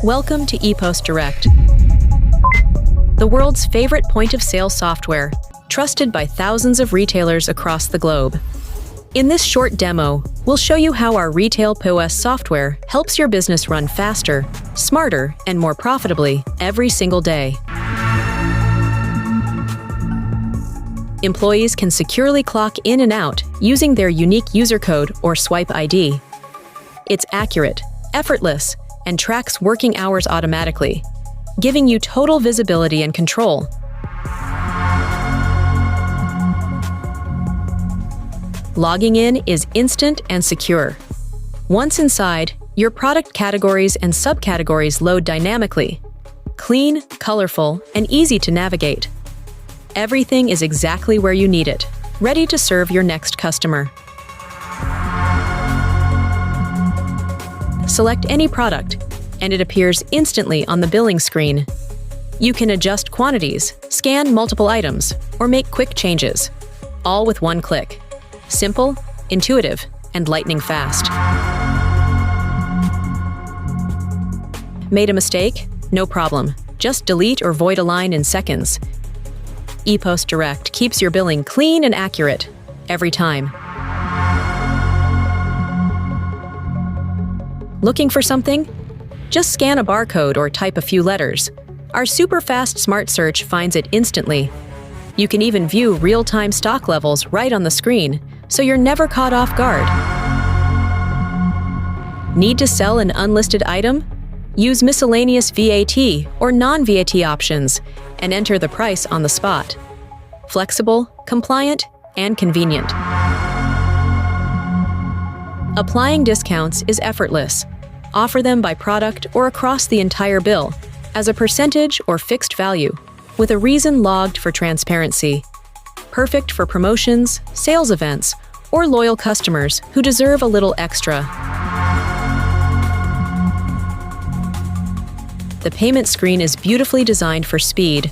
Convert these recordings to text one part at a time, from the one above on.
Welcome to EPOS Direct, the world's favorite point-of-sale software, trusted by thousands of retailers across the globe. In this short demo, we'll show you how our retail POS software helps your business run faster, smarter, and more profitably every single day. Employees can securely clock in and out using their unique user code or swipe ID. It's accurate, effortless, and tracks working hours automatically, giving you total visibility and control. Logging in is instant and secure. Once inside, your product categories and subcategories load dynamically. Clean, colorful, and easy to navigate. Everything is exactly where you need it, ready to serve your next customer. Select any product, and it appears instantly on the billing screen. You can adjust quantities, scan multiple items, or make quick changes, all with one click. Simple, intuitive, and lightning fast. Made a mistake? No problem. Just delete or void a line in seconds. EPOS Direct keeps your billing clean and accurate every time. Looking for something? Just scan a barcode or type a few letters. Our super-fast smart search finds it instantly. You can even view real-time stock levels right on the screen, so you're never caught off guard. Need to sell an unlisted item? Use miscellaneous VAT or non-VAT options and enter the price on the spot. Flexible, compliant, and convenient. Applying discounts is effortless. Offer them by product or across the entire bill, as a percentage or fixed value, with a reason logged for transparency. Perfect for promotions, sales events, or loyal customers who deserve a little extra. The payment screen is beautifully designed for speed.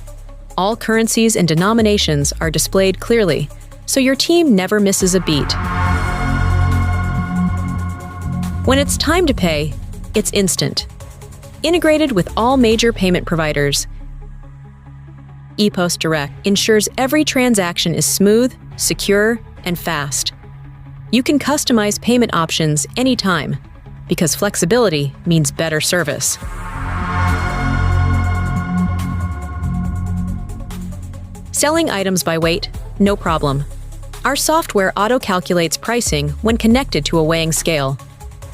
All currencies and denominations are displayed clearly, so your team never misses a beat. When it's time to pay, it's instant. Integrated with all major payment providers, EPOS Direct ensures every transaction is smooth, secure, and fast. You can customize payment options anytime, because flexibility means better service. Selling items by weight? No problem. Our software auto-calculates pricing when connected to a weighing scale.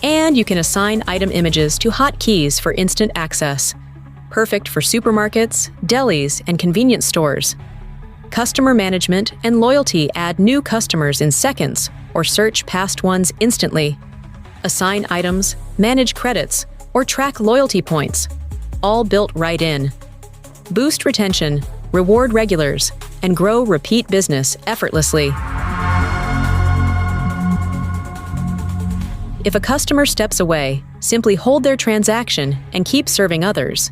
And you can assign item images to hotkeys for instant access. Perfect for supermarkets, delis, and convenience stores. Customer management and loyalty add new customers in seconds or search past ones instantly. Assign items, manage credits, or track loyalty points. All built right in. Boost retention, reward regulars, and grow repeat business effortlessly. If a customer steps away, simply hold their transaction and keep serving others.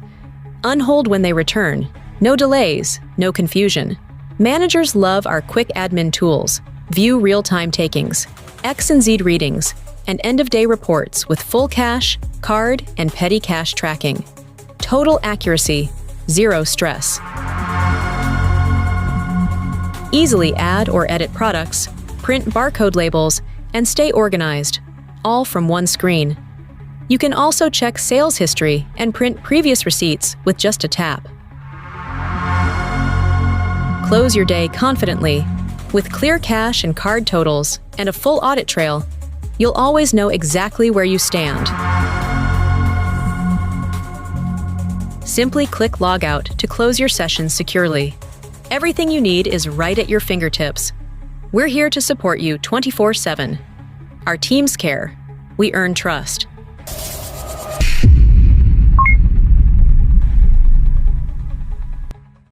Unhold when they return. No delays, no confusion. Managers love our quick admin tools. View real-time takings, X and Z readings, and end-of-day reports with full cash, card, and petty cash tracking. Total accuracy, zero stress. Easily add or edit products, print barcode labels, and stay organized, all from one screen. You can also check sales history and print previous receipts with just a tap. Close your day confidently. With clear cash and card totals and a full audit trail, you'll always know exactly where you stand. Simply click Log Out to close your session securely. Everything you need is right at your fingertips. We're here to support you 24/7. Our teams care. We earn trust.